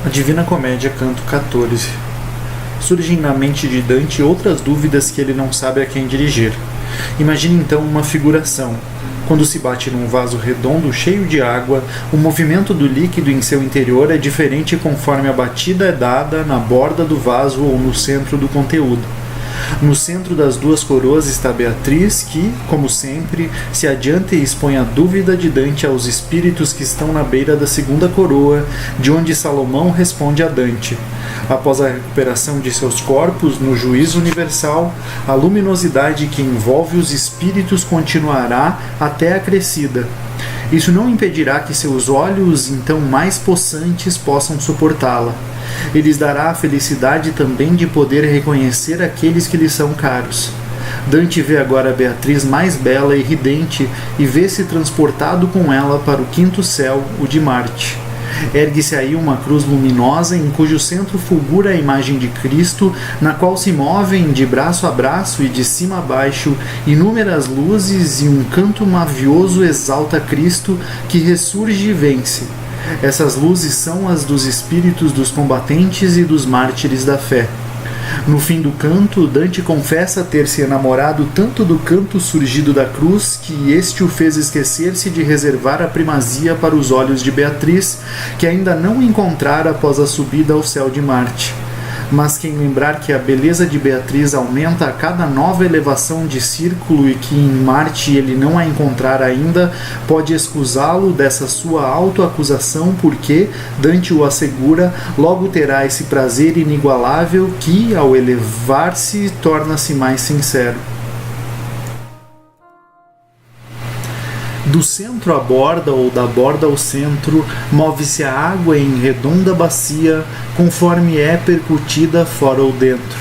A Divina Comédia, canto 14. Surgem na mente de Dante outras dúvidas que ele não sabe a quem dirigir. Imagine então uma figuração. Quando se bate num vaso redondo cheio de água, o movimento do líquido em seu interior é diferente conforme a batida é dada na borda do vaso ou no centro do conteúdo. No centro das duas coroas está Beatriz, que, como sempre, se adianta e expõe a dúvida de Dante aos espíritos que estão na beira da segunda coroa, de onde Salomão responde a Dante. Após a recuperação de seus corpos no juízo universal, a luminosidade que envolve os espíritos continuará até a crescida. Isso não impedirá que seus olhos, então mais possantes, possam suportá-la. E lhes dará a felicidade também de poder reconhecer aqueles que lhes são caros. Dante vê agora Beatriz mais bela e ridente e vê-se transportado com ela para o quinto céu, o de Marte. Ergue-se aí uma cruz luminosa em cujo centro fulgura a imagem de Cristo, na qual se movem de braço a braço e de cima a baixo inúmeras luzes, e um canto mavioso exalta Cristo, que ressurge e vence. Essas luzes são as dos espíritos dos combatentes e dos mártires da fé. No fim do canto, Dante confessa ter se enamorado tanto do canto surgido da cruz que este o fez esquecer-se de reservar a primazia para os olhos de Beatriz, que ainda não encontrara após a subida ao céu de Marte. Mas quem lembrar que a beleza de Beatriz aumenta a cada nova elevação de círculo e que em Marte ele não a encontrar ainda, pode excusá-lo dessa sua autoacusação, porque, Dante o assegura, logo terá esse prazer inigualável que, ao elevar-se, torna-se mais sincero. Do centro à borda ou da borda ao centro, move-se a água em redonda bacia, conforme é percutida fora ou dentro.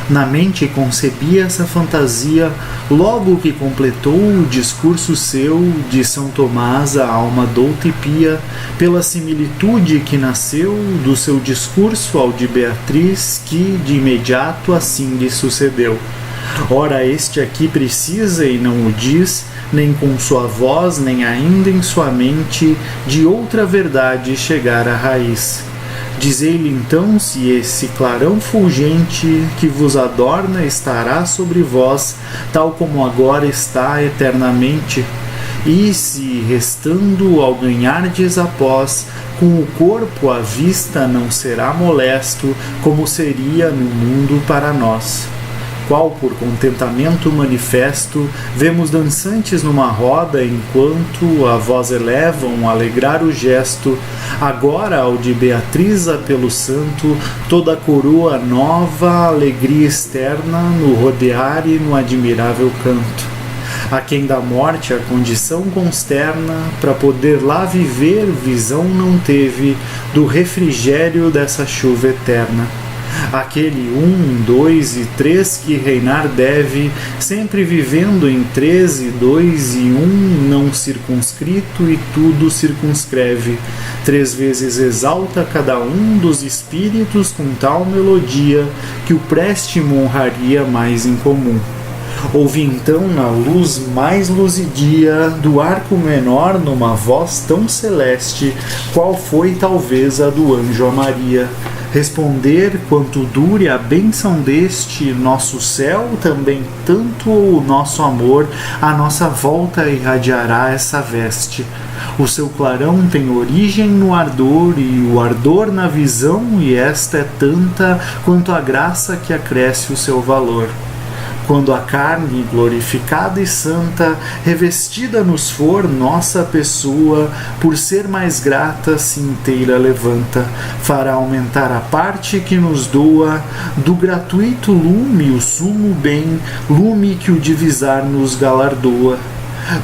Na mente concebia essa fantasia, logo que completou o discurso seu de São Tomás, a alma douta e pia, pela similitude que nasceu do seu discurso ao de Beatriz, que de imediato assim lhe sucedeu. Ora, este aqui precisa e não o diz, nem com sua voz, nem ainda em sua mente, de outra verdade chegar à raiz. Dizei-lhe então se esse clarão fulgente que vos adorna estará sobre vós, tal como agora está eternamente, e se, restando ao ganhardes após, com o corpo à vista não será molesto, como seria no mundo para nós. Qual por contentamento manifesto, vemos dançantes numa roda, enquanto a voz elevam, alegrar o gesto, agora ao de Beatriz pelo santo, toda a coroa nova, alegria externa, no rodear e no admirável canto. A quem da morte a condição consterna, para poder lá viver, visão não teve do refrigério dessa chuva eterna. Aquele 1, 2 e 3 que reinar deve, sempre vivendo em 3 e 2 e 1, não circunscrito e tudo circunscreve. 3 vezes exalta cada um dos espíritos com tal melodia, que o préstimo honraria mais em comum. Ouvi então na luz mais luzidia do arco menor numa voz tão celeste, qual foi talvez a do anjo a Maria. Responder quanto dure a bênção deste nosso céu, também tanto o nosso amor à nossa volta irradiará essa veste. O seu clarão tem origem no ardor e o ardor na visão, e esta é tanta quanto a graça que acresce o seu valor. Quando a carne, glorificada e santa, revestida nos for nossa pessoa, por ser mais grata, se inteira levanta, fará aumentar a parte que nos doa, do gratuito lume o sumo bem, lume que o divisar nos galardoa.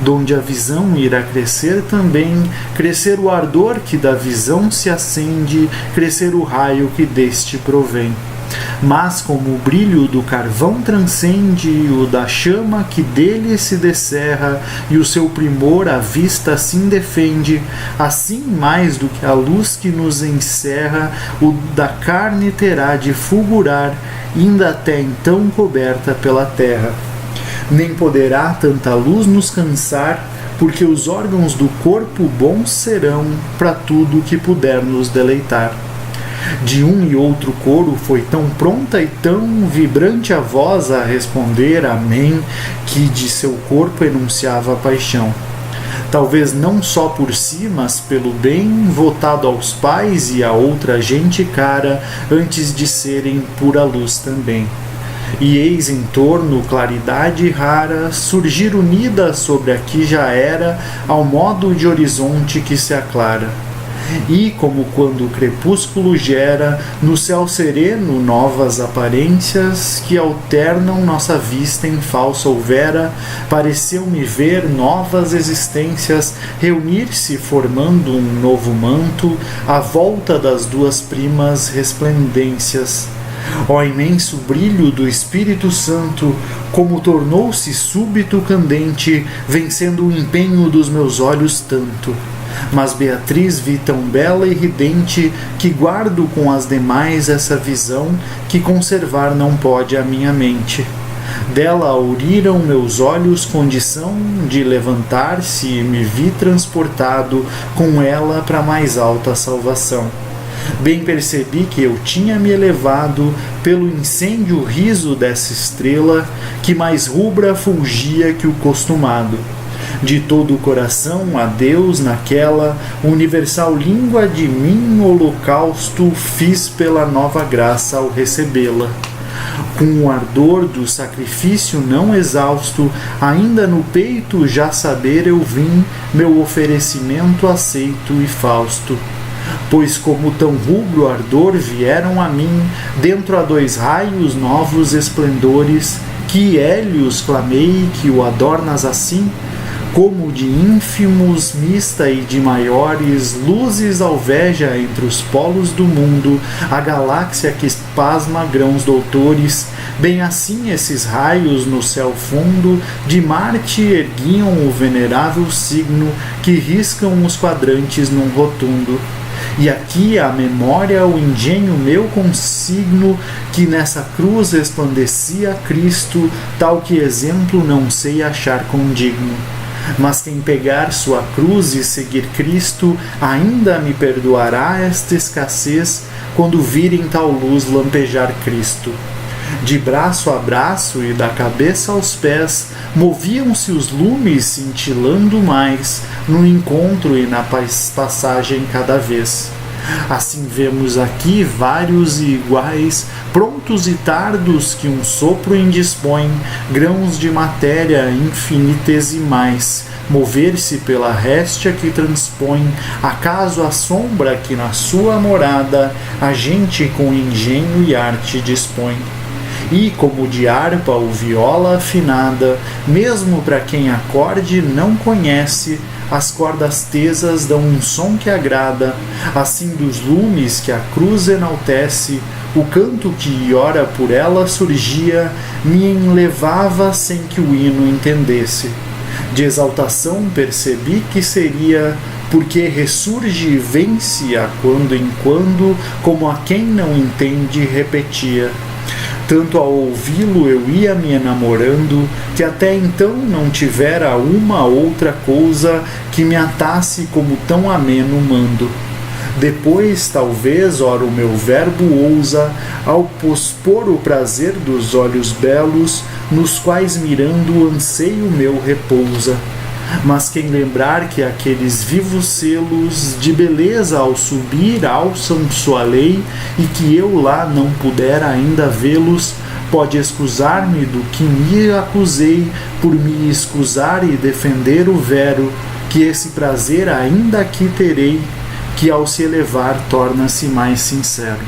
Donde a visão irá crescer também, crescer o ardor que da visão se acende, crescer o raio que deste provém. Mas como o brilho do carvão transcende o da chama que dele se descerra, e o seu primor à vista assim defende, assim mais do que a luz que nos encerra, o da carne terá de fulgurar, ainda até então coberta pela terra. Nem poderá tanta luz nos cansar, porque os órgãos do corpo bons serão para tudo que puder nos deleitar. De um e outro coro foi tão pronta e tão vibrante a voz a responder amém, que de seu corpo enunciava a paixão. Talvez não só por si, mas pelo bem votado aos pais e a outra gente cara, antes de serem pura luz também. E eis em torno claridade rara, surgir unida sobre a que já era, ao modo de horizonte que se aclara. E como quando o crepúsculo gera no céu sereno novas aparências que alternam nossa vista em falsa houvera, pareceu-me ver novas existências reunir-se formando um novo manto à volta das duas primas resplendências. Ó imenso brilho do Espírito Santo, como tornou-se súbito candente, vencendo o empenho dos meus olhos tanto. Mas Beatriz vi tão bela e ridente, que guardo com as demais essa visão, que conservar não pode a minha mente. Dela auriram meus olhos condição de levantar-se, e me vi transportado com ela para mais alta salvação. Bem percebi que eu tinha me elevado pelo incêndio riso dessa estrela, que mais rubra fulgia que o costumado. De todo o coração a Deus naquela universal língua de mim holocausto fiz pela nova graça ao recebê-la. Com o ardor do sacrifício não exausto, ainda no peito já saber eu vim meu oferecimento aceito e fausto. Pois como tão rubro ardor vieram a mim, dentro a dois raios novos esplendores, que Hélios clamei que o adornas assim, como de ínfimos mista e de maiores luzes alveja entre os polos do mundo a galáxia que pasma grãos doutores, bem assim esses raios no céu fundo de Marte erguiam o venerável signo que riscam os quadrantes num rotundo. E aqui a memória, o engenho meu consigno, que nessa cruz resplandecia Cristo, tal que exemplo não sei achar condigno. Mas quem pegar sua cruz e seguir Cristo, ainda me perdoará esta escassez, quando virem tal luz lampejar Cristo. De braço a braço e da cabeça aos pés, moviam-se os lumes cintilando mais, no encontro e na passagem cada vez. Assim vemos aqui vários e iguais, prontos e tardos que um sopro indispõe, grãos de matéria infinitesimais, mover-se pela réstia que transpõe, acaso a sombra que na sua morada a gente com engenho e arte dispõe. E como de harpa ou viola afinada, mesmo para quem acorde não conhece, as cordas tesas dão um som que agrada, assim dos lumes que a cruz enaltece, o canto que ora por ela surgia, me enlevava sem que o hino entendesse. De exaltação percebi que seria, porque ressurge e vence a quando em quando, como a quem não entende repetia. Tanto ao ouvi-lo eu ia me enamorando, que até então não tivera uma outra coisa que me atasse como tão ameno mando. Depois, talvez, ora o meu verbo ousa, ao pospor o prazer dos olhos belos, nos quais mirando o anseio meu repousa. Mas quem lembrar que aqueles vivos selos de beleza ao subir alçam sua lei e que eu lá não puder ainda vê-los, pode excusar-me do que me acusei por me excusar e defender o vero, que esse prazer ainda aqui terei, que ao se elevar torna-se mais sincero.